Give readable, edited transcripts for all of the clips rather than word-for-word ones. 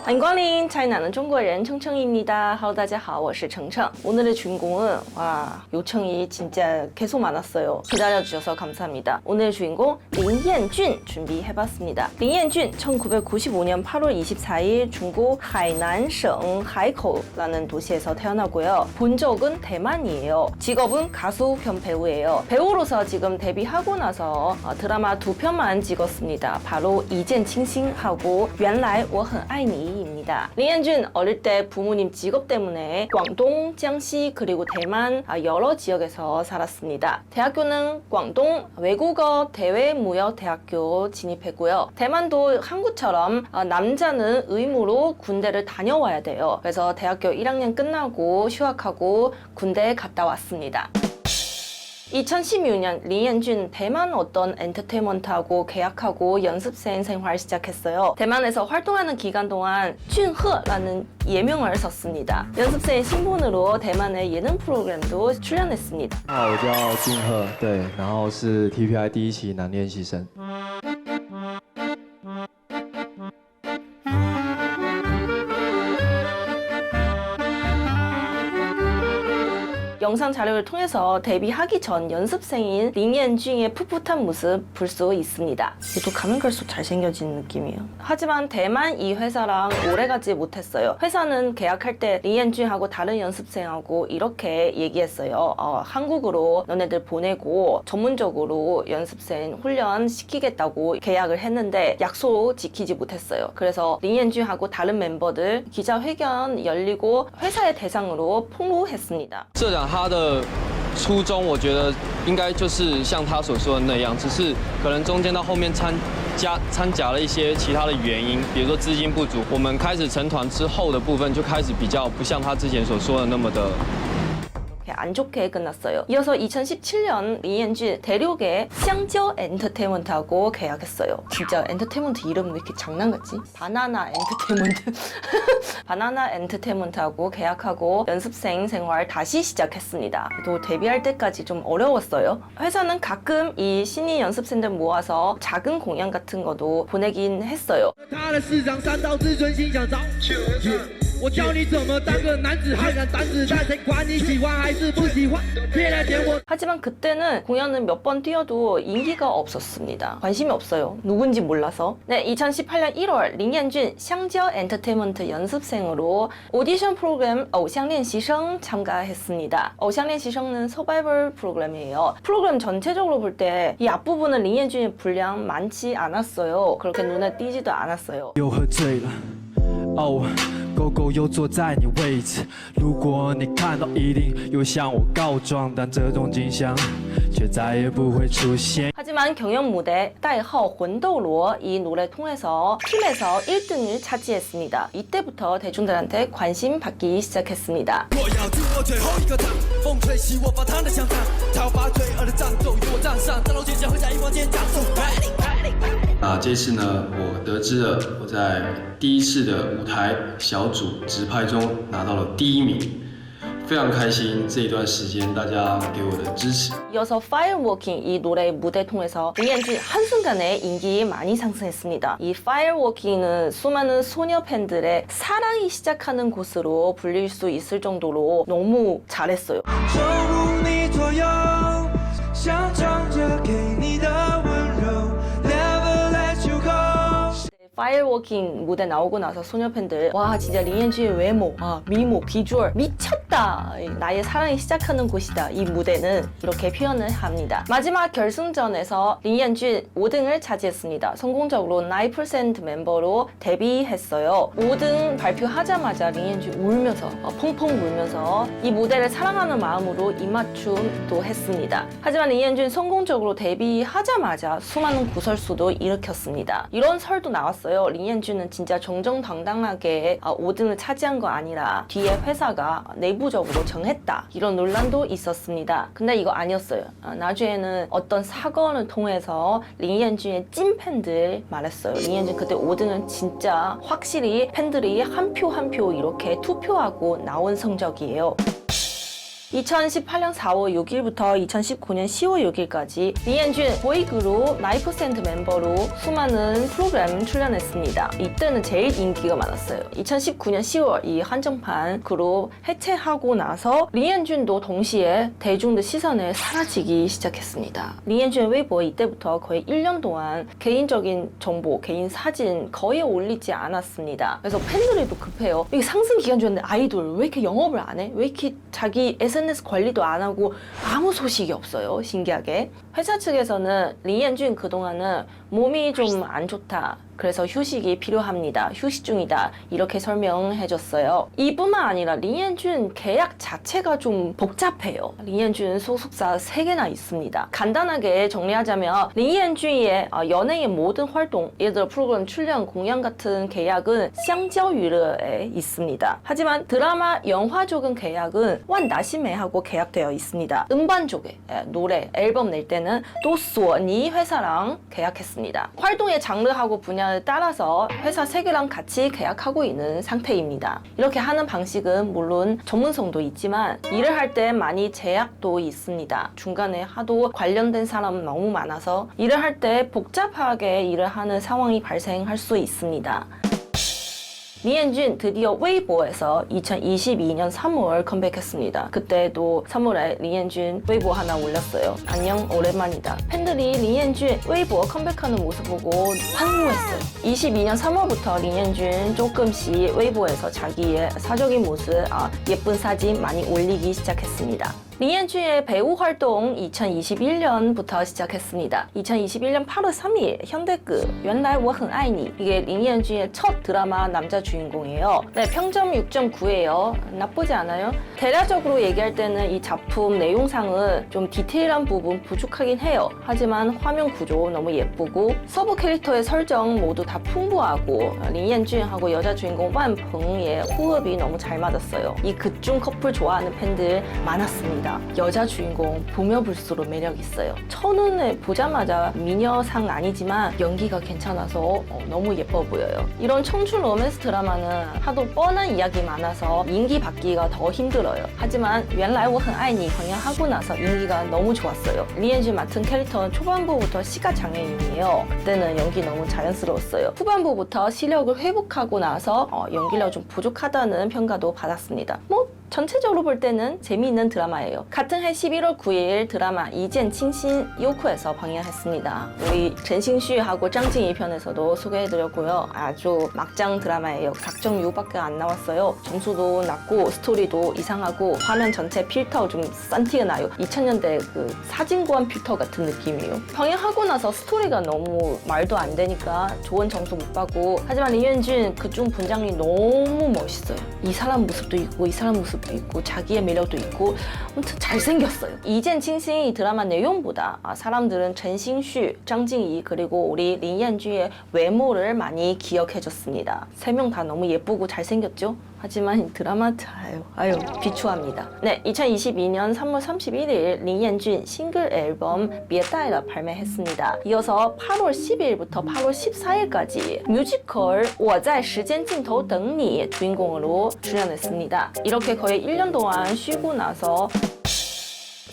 欢迎光临 차이나는 중국어인 청청입니다. Hello, 大家好，我是청청. 오늘의 주인공은 와 요청이 진짜 계속 많았어요. 기다려주셔서 감사합니다. 오늘의 주인공 린옌준 준비해봤습니다. 린옌준 1995년 8월 24일 중국 하이난성 하이코라는 도시에서 태어나고요. 본적은 대만이에요. 직업은 가수 겸 배우예요. 배우로서 지금 데뷔하고 나서 드라마 2편만 찍었습니다. 바로 이젠칭싱하고 原来我很爱你입니다. 린옌준 어릴 때 부모님 직업 때문에 광동,江西 그리고 대만 여러 지역에서 살았습니다. 대학교는 광동 외국어 대외무역대학교 진입했고요. 대만도 한국처럼 남자는 의무로 군대를 다녀와야 돼요. 그래서 대학교 1학년 끝나고 휴학하고 군대에 갔다 왔습니다. 2016년 린옌준 대만 어떤 엔터테인먼트하고 계약하고 연습생 생활 시작했어요. 대만에서 활동하는 기간 동안 준헤라는 예명을 썼습니다. 연습생 신분으로 대만의 예능 프로그램도 출연했습니다. 我叫俊赫，对，然后是 TPI 第一期男练习生。 영상 자료를 통해서 데뷔하기 전 연습생인 린옌준의 풋풋한 모습 볼 수 있습니다. 또 가면 갈수록 잘생겨지는 느낌이에요. 하지만 대만 이 회사랑 오래가지 못했어요. 회사는 계약할 때 린옌준하고 다른 연습생하고 이렇게 얘기했어요. 한국으로 너네들 보내고 전문적으로 연습생 훈련 시키겠다고 계약을 했는데 약속 지키지 못했어요. 그래서 린옌준하고 다른 멤버들 기자회견 열리고 회사의 대상으로 폭로했습니다. 社长他的初衷，我觉得应该就是像他所说的那样，只是可能中间到后面掺杂了一些其他的原因，比如说资金不足。我们开始成团之后的部分就开始比较不像他之前所说的那么的。 안 좋게 끝났어요. 이어서 2017년 린옌준 대륙의 쌍저 엔터테인먼트하고 계약했어요. 진짜 엔터테인먼트 이름 왜 이렇게 장난 같지? 바나나 엔터테인먼트. 바나나 엔터테인먼트하고 계약하고 연습생 생활 다시 시작했습니다. 또 데뷔할 때까지 좀 어려웠어요. 회사는 가끔 이 신인 연습생들 모아서 작은 공연 같은 것도 보내긴 했어요. 我教你怎么当个男子汉，敢胆子大，谁管你喜欢还是不喜欢？别来点我。 하지만 그때는 공연은 몇 번 뛰어도 인기가 없었습니다. 관심이 없어요. 누군지 몰라서. 네, 2018년 1월 린옌준 샹저 엔터테인먼트 연습생으로 오디션 프로그램 偶像练习生 참가했습니다. 偶像练习生는 서바이벌 프로그램이에요. 프로그램 전체적으로 볼 때 이 앞부분은 린옌준의 분량 많지 않았어요. 그렇게 눈에 띄지도 않았어요. 又喝醉了，哦。 狗狗又坐在你位置，如果你看到，一定又向我告状，但这种景象却再也不会出现。 하지만 경연 무대 代号魂斗罗 이 노래 통해서 팀에서 1등을 차지했습니다. 이때부터 대중들한테 관심 받기 시작했습니다. 这次呢，我得知了我在第一次的舞台小组直拍中拿到了第1名，非常开心。这一段时间大家给我的支持。 이어서 Fireworking 이 노래 무대 통해서 린옌준 한순간에 인기 많이 상승했습니다. 이 Fireworking은 수많은 소녀 팬들의 사랑이 시작하는 곳으로 불릴 수 있을 정도로 너무 잘했어요. Fireworking 무대 나오고 나서 소녀 팬들 와 진짜 린옌준의 외모, 미모, 비주얼 미쳤다. 나의 사랑이 시작하는 곳이다. 이 무대는 이렇게 표현을 합니다. 마지막 결승전에서 린옌준 5등을 차지했습니다. 성공적으로 9% 멤버로 데뷔했어요. 5등 발표하자마자 린옌준 울면서 펑펑 울면서 이 무대를 사랑하는 마음으로 입맞춤도 했습니다. 하지만 린옌준 성공적으로 데뷔하자마자 수많은 구설수도 일으켰습니다. 이런 설도 나왔어요. 린옌준은 진짜 정정당당하게 5등을 차지한 거 아니라 뒤에 회사가 내부적으로 정했다. 이런 논란도 있었습니다. 근데 이거 아니었어요. 나중에는 어떤 사건을 통해서 린옌준의 찐 팬들 말했어요. 린옌준 그때 5등은 진짜 확실히 팬들이 한 표 한 표 이렇게 투표하고 나온 성적이에요. 2018년 4월 6일부터 2019년 10월 6일까지 리엔준 보이그룹 라이프 샌드 멤버로 수많은 프로그램 출연했습니다. 이때는 제일 인기가 많았어요. 2019년 10월 이 한정판 그룹 해체하고 나서 리엔준도 동시에 대중들 시선에 사라지기 시작했습니다. 리엔준 웨이보 이때부터 거의 1년 동안 개인적인 정보, 개인 사진 거의 올리지 않았습니다. 그래서 팬들이 또 급해요. 이게 상승 기간 중인데 아이돌 왜 이렇게 영업을 안 해? 왜 이렇게 자기 SNS 관리도 안 하고 아무 소식이 없어요. 신기하게. 회사 측에서는 리엔준 그동안은 몸이 좀 안 좋다. 그래서 휴식이 필요합니다. 휴식 중이다. 이렇게 설명해줬어요. 이뿐만 아니라 리엔준 계약 자체가 좀 복잡해요. 리엔준 소속사 3개나 있습니다. 간단하게 정리하자면 리엔준의 연예인 모든 활동, 예를 들어 프로그램 출연, 공연 같은 계약은 쌍交娱乐에 있습니다. 하지만 드라마, 영화 쪽은 계약은 완다시메하고 계약되어 있습니다. 음반 쪽에 노래, 앨범 낼 때는 또 소니 회사랑 계약했습니다. 활동의 장르하고 분야 따라서 회사 3개랑 같이 계약하고 있는 상태입니다. 이렇게 하는 방식은 물론 전문성도 있지만 일을 할 때 많이 제약도 있습니다. 중간에 하도 관련된 사람 너무 많아서 일을 할 때 복잡하게 일을 하는 상황이 발생할 수 있습니다. 리엔준 드디어 웨이보에서 2022년 3월 컴백했습니다. 그때도 3월에 리엔준 웨이보 하나 올렸어요. 안녕 오랜만이다. 팬들이 리엔준 웨이보 컴백하는 모습 보고 환호했어요. 22년 3월부터 리엔준 조금씩 웨이보에서 자기의 사적인 모습, 예쁜 사진 많이 올리기 시작했습니다. 리엔준의 배우 활동 2021년부터 시작했습니다. 2021년 8월 3일 현대급 原来我很爱你 이게 리엔준의 첫 드라마 남자 주인공이에요. 네, 평점 6.9예요. 나쁘지 않아요. 대략적으로 얘기할 때는 이 작품 내용상은 좀 디테일한 부분 부족하긴 해요. 하지만 화면 구조 너무 예쁘고 서브 캐릭터의 설정 모두 다 풍부하고 리엔준하고 여자 주인공 완펑의 호흡이 너무 잘 맞았어요. 이 극중 커플 좋아하는 팬들 많았습니다. 여자 주인공 보면 볼수록 매력 있어요. 첫눈에 보자마자 미녀상 아니지만 연기가 괜찮아서 너무 예뻐 보여요. 이런 청춘 로맨스 드라마는 하도 뻔한 이야기 많아서 인기 받기가 더 힘들어요. 하지만 原来我很爱你 방영하고 나서 인기가 너무 좋았어요. 리엔준 맡은 캐릭터는 초반부부터 시각장애인이에요. 그때는 연기 너무 자연스러웠어요. 후반부부터 시력을 회복하고 나서 연기력 좀 부족하다는 평가도 받았습니다. 전체적으로 볼 때는 재미있는 드라마예요. 같은 해 11월 9일 드라마 이젠 칭신 요코에서 방영했습니다. 우리 전신슈하고 짱징이 편에서도 소개해드렸고요. 아주 막장 드라마예요. 4.6밖에 안 나왔어요. 점수도 낮고 스토리도 이상하고 화면 전체 필터 좀 싼 티가 나요. 2000년대 그 사진고안 필터 같은 느낌이에요. 방영하고 나서 스토리가 너무 말도 안 되니까 좋은 점수 못 받고, 하지만 리엔준 그중 분장이 너무 멋있어요. 이 사람 모습도 있고 이 사람 모습도 있고 자기의 매력도 있고 아무튼 잘생겼어요. 이젠 칭신 드라마 내용보다 사람들은 전신슈, 짱징이 그리고 우리 리엔준의 외모를 많이 기억해줬습니다. 3명 다 너무 예쁘고 잘생겼죠? 하지만 드라마 아유 비추합니다. 네, 2022년 3월 31일 리엔준 싱글 앨범 别带了 발매했습니다. 이어서 8월 10일부터 8월 14일까지 뮤지컬 我在时间尽头等你 주인공으로 출연했습니다. 이렇게 거의 1년 동안 쉬고 나서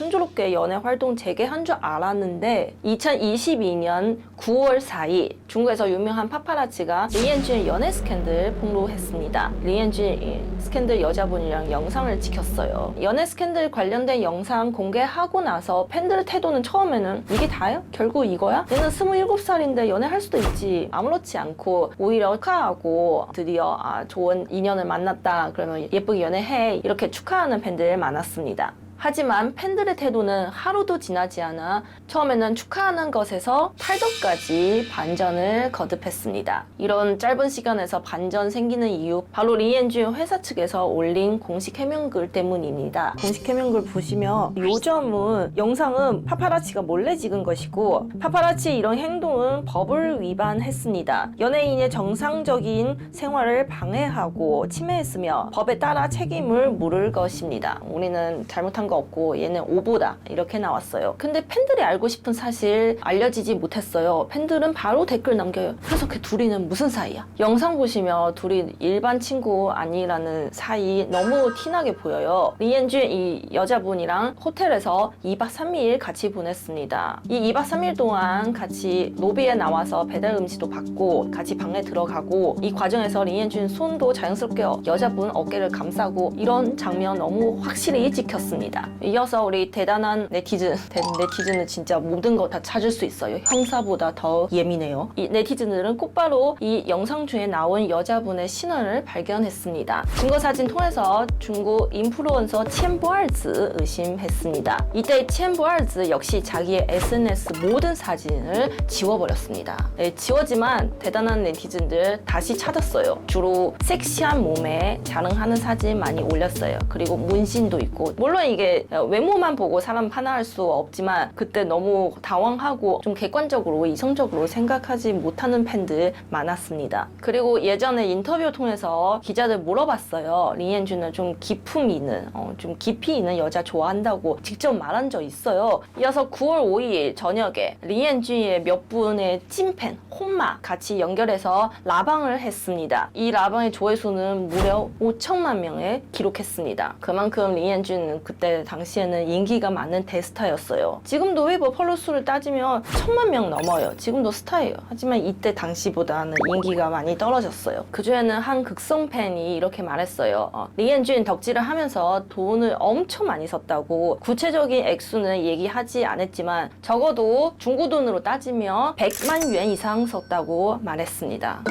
순조롭게 연애 활동 재개한 줄 알았는데 2022년 9월 4일 중국에서 유명한 파파라치가 리엔준의 연애 스캔들 폭로했습니다. 리엔준 스캔들 여자분이랑 영상을 찍혔어요. 연애 스캔들 관련된 영상 공개하고 나서 팬들의 태도는 처음에는 이게 다예요? 결국 이거야? 얘는 27살인데 연애할 수도 있지. 아무렇지 않고 오히려 축하하고 드디어 좋은 인연을 만났다. 그러면 예쁘게 연애해. 이렇게 축하하는 팬들 많았습니다. 하지만 팬들의 태도는 하루도 지나지 않아 처음에는 축하하는 것에서 탈덕까지 반전을 거듭했습니다. 이런 짧은 시간에서 반전 생기는 이유 바로 리엔준 회사 측에서 올린 공식 해명글 때문입니다. 공식 해명글 보시면 요점은 영상은 파파라치가 몰래 찍은 것이고 파파라치 이런 행동은 법을 위반했습니다. 연예인의 정상적인 생활을 방해하고 침해했으며 법에 따라 책임을 물을 것입니다. 우리는 잘못한 거 없고 얘는 오보다 이렇게 나왔어요. 근데 팬들이 알고 싶은 사실 알려지지 못했어요. 팬들은 바로 댓글 남겨요. 그래서 그 둘이는 무슨 사이야? 영상 보시면 둘이 일반 친구 아니라는 사이 너무 티나게 보여요. 리엔준 이 여자분이랑 호텔에서 2박 3일 같이 보냈습니다. 이 2박 3일 동안 같이 로비에 나와서 배달 음식도 받고 같이 방에 들어가고 이 과정에서 리엔준 손도 자연스럽게 여자분 어깨를 감싸고 이런 장면 너무 확실히 찍혔습니다. 이어서 우리 대단한 네티즌은 진짜 모든 거 다 찾을 수 있어요. 형사보다 더 예민해요. 이 네티즌들은 곧바로 이 영상 중에 나온 여자분의 신원을 발견했습니다. 증거사진 통해서 중국 인플루언서 첸보알즈 의심했습니다. 이때 첸보알즈 역시 자기의 SNS 모든 사진을 지워버렸습니다. 네, 지웠지만 대단한 네티즌들 다시 찾았어요. 주로 섹시한 몸에 자랑하는 사진 많이 올렸어요. 그리고 문신도 있고 물론 이게 외모만 보고 사람 판단할 수 없지만 그때 너무 당황하고 좀 객관적으로 이성적으로 생각하지 못하는 팬들 많았습니다. 그리고 예전에 인터뷰 통해서 기자들 물어봤어요. 리엔준은 좀 기품이 있는 좀 깊이 있는 여자 좋아한다고 직접 말한 적 있어요. 이어서 9월 5일 저녁에 리엔준의 몇 분의 찐팬 혼마 같이 연결해서 라방을 했습니다. 이 라방의 조회수는 무려 5천만 명에 기록했습니다. 그만큼 리엔준은 그때 당시에는 인기가 많은 대스타였어요. 지금도 웨이버 폴로 수를 따지면 1,000만 명 넘어요. 지금도 스타예요. 하지만 이때 당시보다는 인기가 많이 떨어졌어요. 그 주에는 한 극성 팬이 이렇게 말했어요. 리엔준 덕질을 하면서 돈을 엄청 많이 썼다고 구체적인 액수는 얘기하지 않았지만 적어도 중국 돈으로 따지면 100만元 이상 썼다고 말했습니다.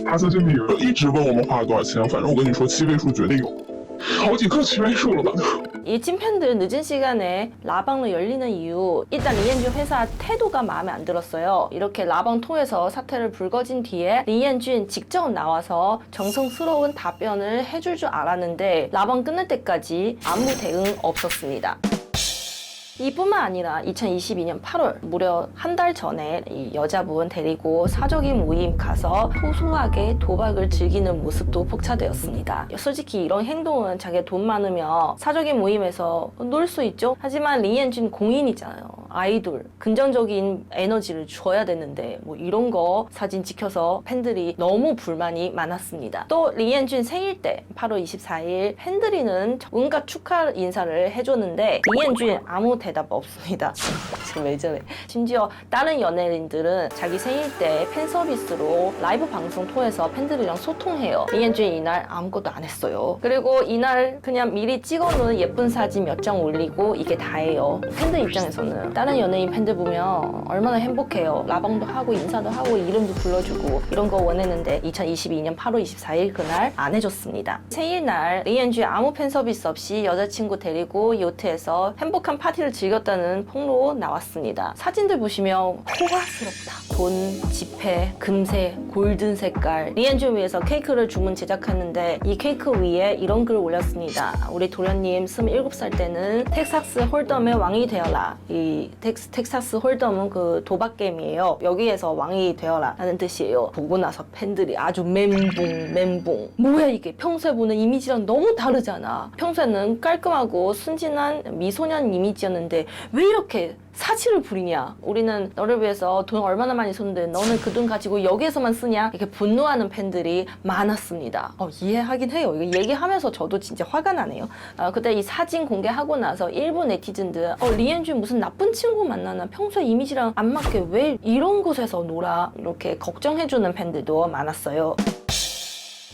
他在这里一直问我们花了多少钱，反正我跟你说7位数绝对有，好几个7位数了吧都。 이 찐팬들 늦은 시간에 라방을 열리는 이유 일단 리엔준 회사 태도가 마음에 안 들었어요. 이렇게 라방 통해서 사태를 불거진 뒤에 리엔준 직접 나와서 정성스러운 답변을 해줄 줄 알았는데 라방 끝날 때까지 아무 대응 없었습니다. 이뿐만 아니라 2022년 8월 무려 한 달 전에 이 여자분 데리고 사적인 모임 가서 소소하게 도박을 즐기는 모습도 폭차되었습니다. 솔직히 이런 행동은 자기가 돈 많으면 사적인 모임에서 놀 수 있죠. 하지만 리엔준 공인이잖아요. 아이돌 긍정적인 에너지를 줘야 되는데 뭐 이런 거 사진 찍혀서 팬들이 너무 불만이 많았습니다. 또 리엔준 생일 때 8월 24일 팬들이는 온갖 축하 인사를 해줬는데 리엔준 아무 대답 없습니다. 지금 왜 저래? 심지어 다른 연예인들은 자기 생일 때 팬 서비스로 라이브 방송 통해서 팬들이랑 소통해요. 리엔준 이날 아무것도 안 했어요. 그리고 이날 그냥 미리 찍어놓은 예쁜 사진 몇 장 올리고 이게 다예요. 팬들 입장에서는 다른 연예인 팬들 보면 얼마나 행복해요. 라방도 하고 인사도 하고 이름도 불러주고 이런 거 원했는데 2022년 8월 24일 그날 안 해줬습니다. 생일날 리엔준 아무 팬 서비스 없이 여자친구 데리고 요트에서 행복한 파티를 즐겼다는 폭로 나왔습니다. 사진들 보시면 호화스럽다. 돈, 지폐, 금색, 골든 색깔. 리엔준 위해서 케이크를 주문 제작했는데 이 케이크 위에 이런 글을 올렸습니다. 우리 도련님 27살 때는 텍사스 홀덤의 왕이 되어라. 이 텍사스 홀덤은 그 도박 게임이에요. 여기에서 왕이 되어라 라는 뜻이에요. 보고 나서 팬들이 아주 멘붕. 뭐야 이게 평소에 보는 이미지랑 너무 다르잖아. 평소에는 깔끔하고 순진한 미소년 이미지였는데 왜 이렇게 사치를 부리냐. 우리는 너를 위해서 돈 얼마나 많이 썼는데 너는 그 돈 가지고 여기에서만 쓰냐. 이렇게 분노하는 팬들이 많았습니다. 이해하긴 해요. 이거 얘기하면서 저도 진짜 화가 나네요. 그때 이 사진 공개하고 나서 일본 네티즌들 리엔준 무슨 나쁜 친구 만나나 평소에 이미지랑 안 맞게 왜 이런 곳에서 놀아. 이렇게 걱정해주는 팬들도 많았어요.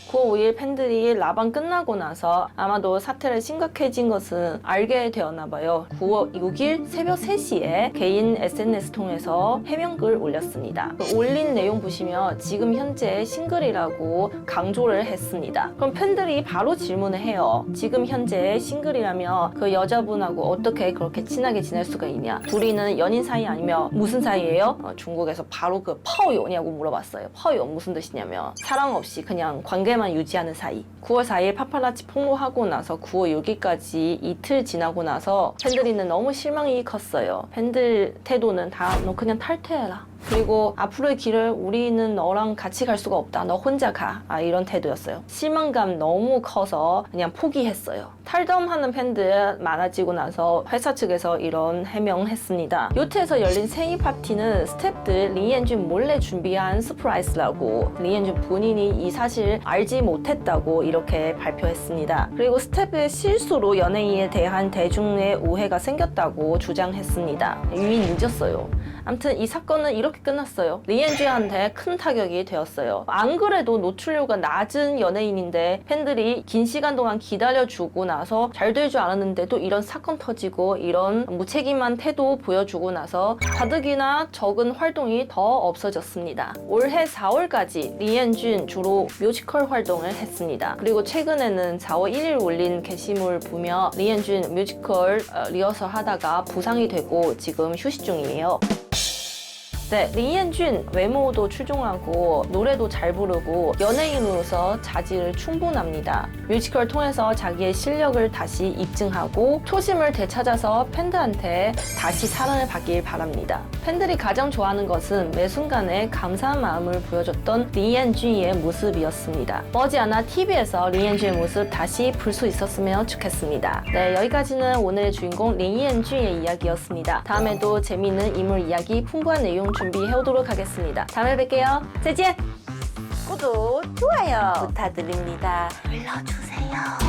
9월 5일 팬들이 라방 끝나고 나서 아마도 사태를 심각해진 것은 알게 되었나 봐요. 9월 6일 새벽 3시에 개인 SNS 통해서 해명글 올렸습니다. 올린 내용 보시면 지금 현재 싱글이라고 강조를 했습니다. 그럼 팬들이 바로 질문을 해요. 지금 현재 싱글이라면 그 여자분하고 어떻게 그렇게 친하게 지낼 수가 있냐? 둘이는 연인 사이 아니면 무슨 사이예요? 중국에서 바로 그 파오요냐고 물어봤어요. 파오요 무슨 뜻이냐면 사랑 없이 그냥 관계만 유지하는 사이. 9월 4일 파파라치 폭로하고 나서 9월 6일까지 이틀 지나고 나서 팬들이는 너무 실망이 컸어요. 팬들 태도는 다 너 그냥 탈퇴해라. 그리고 앞으로의 길을 우리는 너랑 같이 갈 수가 없다. 너 혼자 가. 이런 태도였어요. 실망감 너무 커서 그냥 포기했어요. 탈덤하는 팬들 많아지고 나서 회사 측에서 이런 해명했습니다. 요트에서 열린 생일 파티는 스태프들 리엔준 몰래 준비한 서프라이즈라고, 리엔준 본인이 이 사실 알지 못했다고 이렇게 발표했습니다. 그리고 스태프의 실수로 연예인에 대한 대중의 오해가 생겼다고 주장했습니다. 이미 늦었어요. 아무튼 이 사건은 이렇게 끝났어요. 리엔주한테 큰 타격이 되었어요. 안 그래도 노출료가 낮은 연예인인데 팬들이 긴 시간 동안 기다려주고 나서 잘 될 줄 알았는데도 이런 사건 터지고 이런 무책임한 태도 보여주고 나서 가득이나 적은 활동이 더 없어졌습니다. 올해 4월까지 리엔준 주로 뮤지컬 활동을 했습니다. 그리고 최근에는 4월 1일 올린 게시물 보면 리엔준 뮤지컬 리허설 하다가 부상이 되고 지금 휴식 중이에요. 네, 리엔준 외모도 출중하고 노래도 잘 부르고 연예인으로서 자질을 충분합니다. 뮤지컬 통해서 자기의 실력을 다시 입증하고 초심을 되찾아서 팬들한테 다시 사랑을 받길 바랍니다. 팬들이 가장 좋아하는 것은 매 순간에 감사한 마음을 보여줬던 리엔준의 모습이었습니다. 머지않아 TV에서 리엔준의 모습 다시 볼 수 있었으면 좋겠습니다. 네, 여기까지는 오늘의 주인공 리엔준의 이야기였습니다. 다음에도 재미있는 인물 이야기, 풍부한 내용 준비해오도록 하겠습니다. 다음에 뵐게요. 再见! 구독, 좋아요 부탁드립니다. 눌러주세요.